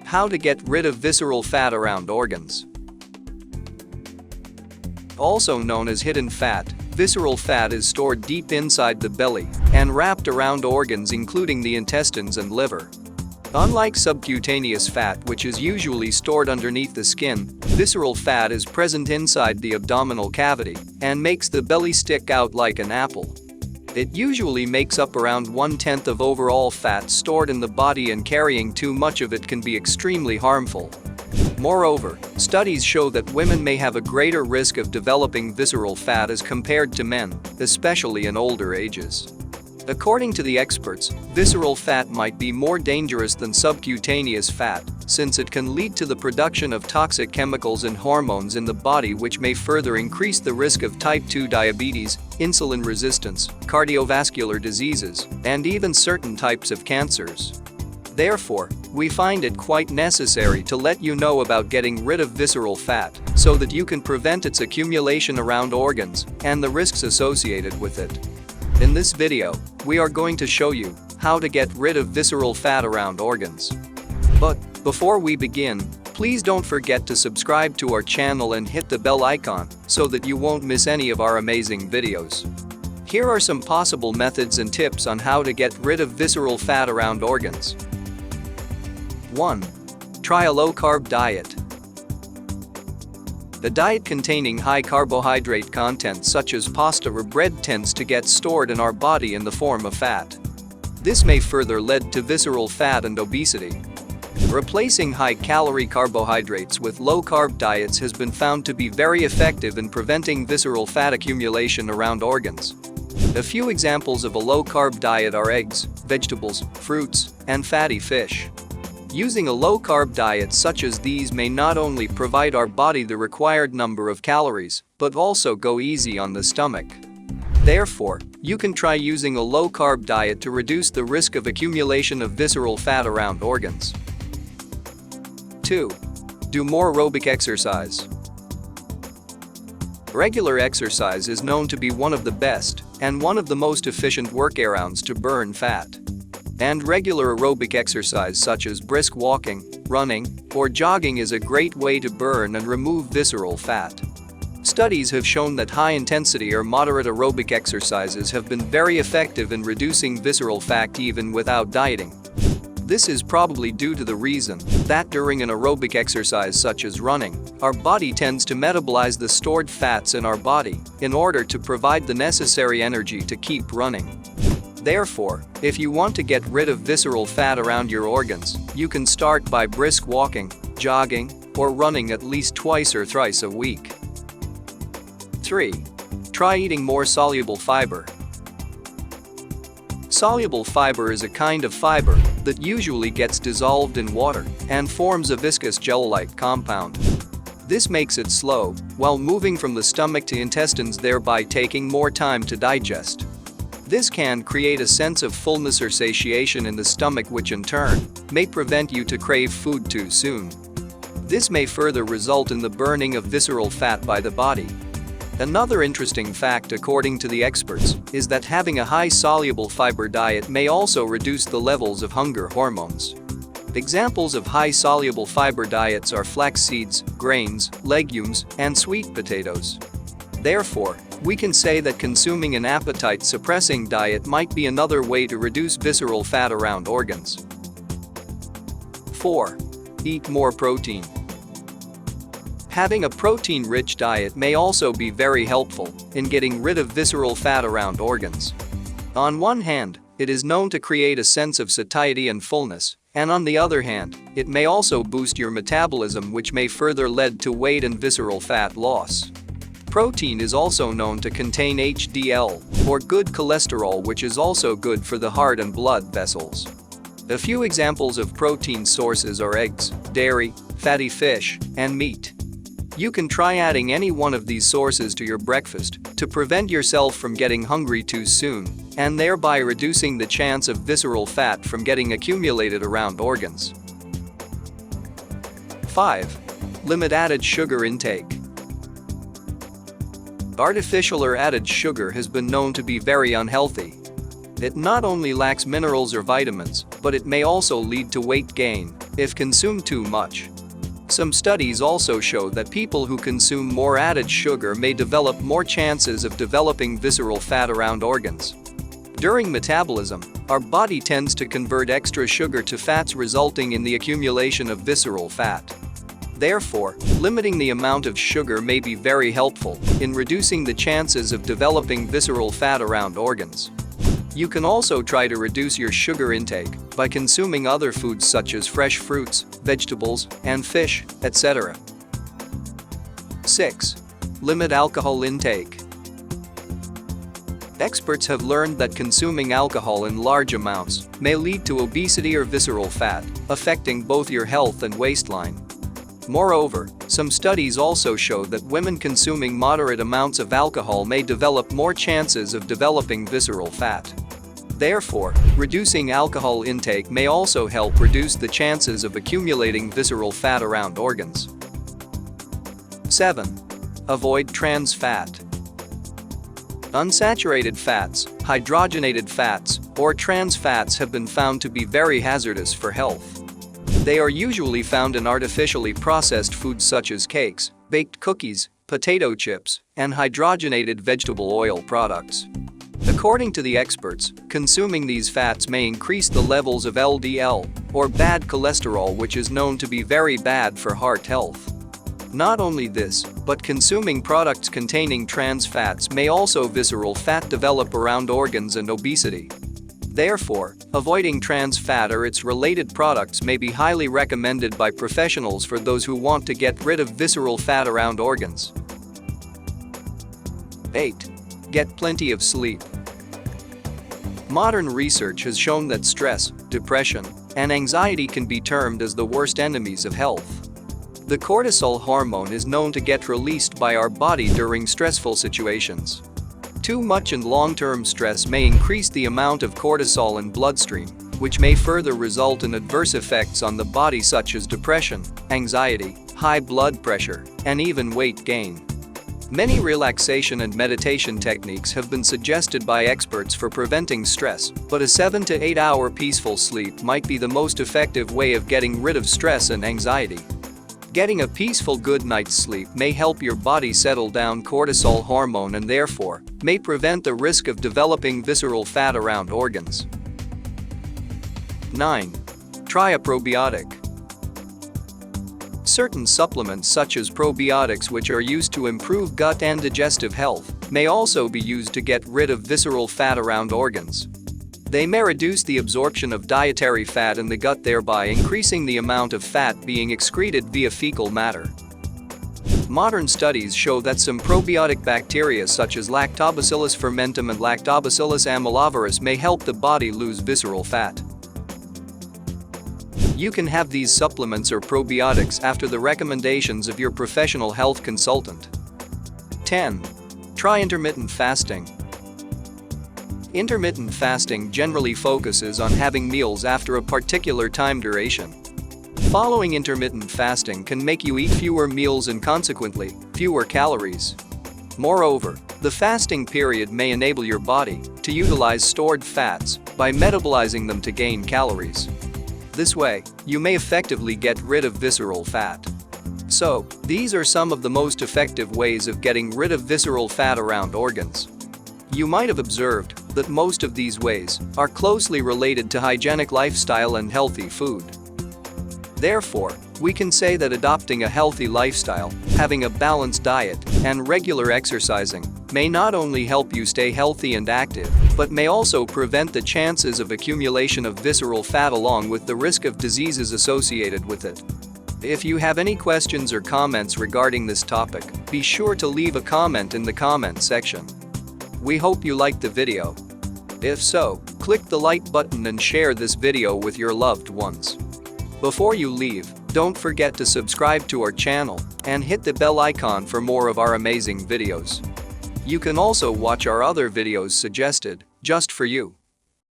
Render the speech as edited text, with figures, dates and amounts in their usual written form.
How to get rid of visceral fat around organs. Also known as hidden fat, visceral fat is stored deep inside the belly and wrapped around organs including the intestines and liver. Unlike subcutaneous fat, which is usually stored underneath the skin, visceral fat is present inside the abdominal cavity and makes the belly stick out like an apple. It usually makes up around 1/10 of overall fat stored in the body, and carrying too much of it can be extremely harmful. Moreover, studies show that women may have a greater risk of developing visceral fat as compared to men, especially in older ages. According to the experts, visceral fat might be more dangerous than subcutaneous fat, since it can lead to the production of toxic chemicals and hormones in the body, which may further increase the risk of type 2 diabetes, insulin resistance, cardiovascular diseases, and even certain types of cancers. Therefore, we find it quite necessary to let you know about getting rid of visceral fat so that you can prevent its accumulation around organs and the risks associated with it. In this video, we are going to show you how to get rid of visceral fat around organs. But before we begin, please don't forget to subscribe to our channel and hit the bell icon so that you won't miss any of our amazing videos. Here are some possible methods and tips on how to get rid of visceral fat around organs. 1. Try a low-carb diet. A diet containing high carbohydrate content such as pasta or bread tends to get stored in our body in the form of fat. This may further lead to visceral fat and obesity. Replacing high-calorie carbohydrates with low-carb diets has been found to be very effective in preventing visceral fat accumulation around organs. A few examples of a low-carb diet are eggs, vegetables, fruits, and fatty fish. Using a low-carb diet such as these may not only provide our body the required number of calories, but also go easy on the stomach. Therefore, you can try using a low-carb diet to reduce the risk of accumulation of visceral fat around organs. 2. Do more aerobic exercise. Regular exercise is known to be one of the best and one of the most efficient workarounds to burn fat. And regular aerobic exercise such as brisk walking, running, or jogging is a great way to burn and remove visceral fat. Studies have shown that high-intensity or moderate aerobic exercises have been very effective in reducing visceral fat even without dieting. This is probably due to the reason that during an aerobic exercise such as running, our body tends to metabolize the stored fats in our body in order to provide the necessary energy to keep running. Therefore, if you want to get rid of visceral fat around your organs, you can start by brisk walking, jogging, or running at least twice or thrice a week. 3. Try eating more soluble fiber. Soluble fiber is a kind of fiber that usually gets dissolved in water and forms a viscous gel-like compound. This makes it slow while moving from the stomach to intestines, thereby taking more time to digest. This can create a sense of fullness or satiation in the stomach, which in turn may prevent you to crave food too soon. This may further result in the burning of visceral fat by the body. Another interesting fact, according to the experts, is that having a high soluble fiber diet may also reduce the levels of hunger hormones. Examples of high soluble fiber diets are flax seeds, grains, legumes, and sweet potatoes. Therefore, we can say that consuming an appetite-suppressing diet might be another way to reduce visceral fat around organs. 4. Eat more protein. Having a protein-rich diet may also be very helpful in getting rid of visceral fat around organs. On one hand, it is known to create a sense of satiety and fullness, and on the other hand, it may also boost your metabolism, which may further lead to weight and visceral fat loss. Protein is also known to contain HDL, or good cholesterol, which is also good for the heart and blood vessels. A few examples of protein sources are eggs, dairy, fatty fish, and meat. You can try adding any one of these sources to your breakfast to prevent yourself from getting hungry too soon, and thereby reducing the chance of visceral fat from getting accumulated around organs. 5. Limit added sugar intake. Artificial or added sugar has been known to be very unhealthy. It not only lacks minerals or vitamins, but it may also lead to weight gain, if consumed too much. Some studies also show that people who consume more added sugar may develop more chances of developing visceral fat around organs. During metabolism, our body tends to convert extra sugar to fats, resulting in the accumulation of visceral fat. Therefore, limiting the amount of sugar may be very helpful in reducing the chances of developing visceral fat around organs. You can also try to reduce your sugar intake by consuming other foods such as fresh fruits, vegetables, and fish, etc. 6. Limit alcohol intake. Experts have learned that consuming alcohol in large amounts may lead to obesity or visceral fat, affecting both your health and waistline. Moreover, some studies also show that women consuming moderate amounts of alcohol may develop more chances of developing visceral fat. Therefore, reducing alcohol intake may also help reduce the chances of accumulating visceral fat around organs. 7. Avoid trans fat. Unsaturated fats, hydrogenated fats, or trans fats have been found to be very hazardous for health. They are usually found in artificially processed foods such as cakes, baked cookies, potato chips, and hydrogenated vegetable oil products. According to the experts, consuming these fats may increase the levels of LDL, or bad cholesterol, which is known to be very bad for heart health. Not only this, but consuming products containing trans fats may also visceral fat develop around organs and obesity. Therefore, avoiding trans fat or its related products may be highly recommended by professionals for those who want to get rid of visceral fat around organs. 8. Get plenty of sleep. Modern research has shown that stress, depression, and anxiety can be termed as the worst enemies of health. The cortisol hormone is known to get released by our body during stressful situations. Too much and long-term stress may increase the amount of cortisol in bloodstream, which may further result in adverse effects on the body such as depression, anxiety, high blood pressure, and even weight gain. Many relaxation and meditation techniques have been suggested by experts for preventing stress, but a 7 to 8 hour peaceful sleep might be the most effective way of getting rid of stress and anxiety. Getting a peaceful good night's sleep may help your body settle down cortisol hormone and therefore may prevent the risk of developing visceral fat around organs. 9. Try a probiotic. Certain supplements such as probiotics, which are used to improve gut and digestive health, may also be used to get rid of visceral fat around organs. They may reduce the absorption of dietary fat in the gut, thereby increasing the amount of fat being excreted via fecal matter. Modern studies show that some probiotic bacteria such as Lactobacillus fermentum and Lactobacillus amylovirus may help the body lose visceral fat. You can have these supplements or probiotics after the recommendations of your professional health consultant. 10. Try intermittent fasting. Intermittent fasting generally focuses on having meals after a particular time duration. Following intermittent fasting can make you eat fewer meals and consequently, fewer calories. Moreover, the fasting period may enable your body to utilize stored fats by metabolizing them to gain calories. This way, you may effectively get rid of visceral fat. So, these are some of the most effective ways of getting rid of visceral fat around organs. You might have observed that most of these ways are closely related to hygienic lifestyle and healthy food. Therefore, we can say that adopting a healthy lifestyle, having a balanced diet, and regular exercising may not only help you stay healthy and active, but may also prevent the chances of accumulation of visceral fat along with the risk of diseases associated with it. If you have any questions or comments regarding this topic, be sure to leave a comment in the comment section. We hope you liked the video. If so, click the like button and share this video with your loved ones. Before you leave, don't forget to subscribe to our channel and hit the bell icon for more of our amazing videos. You can also watch our other videos suggested just for you.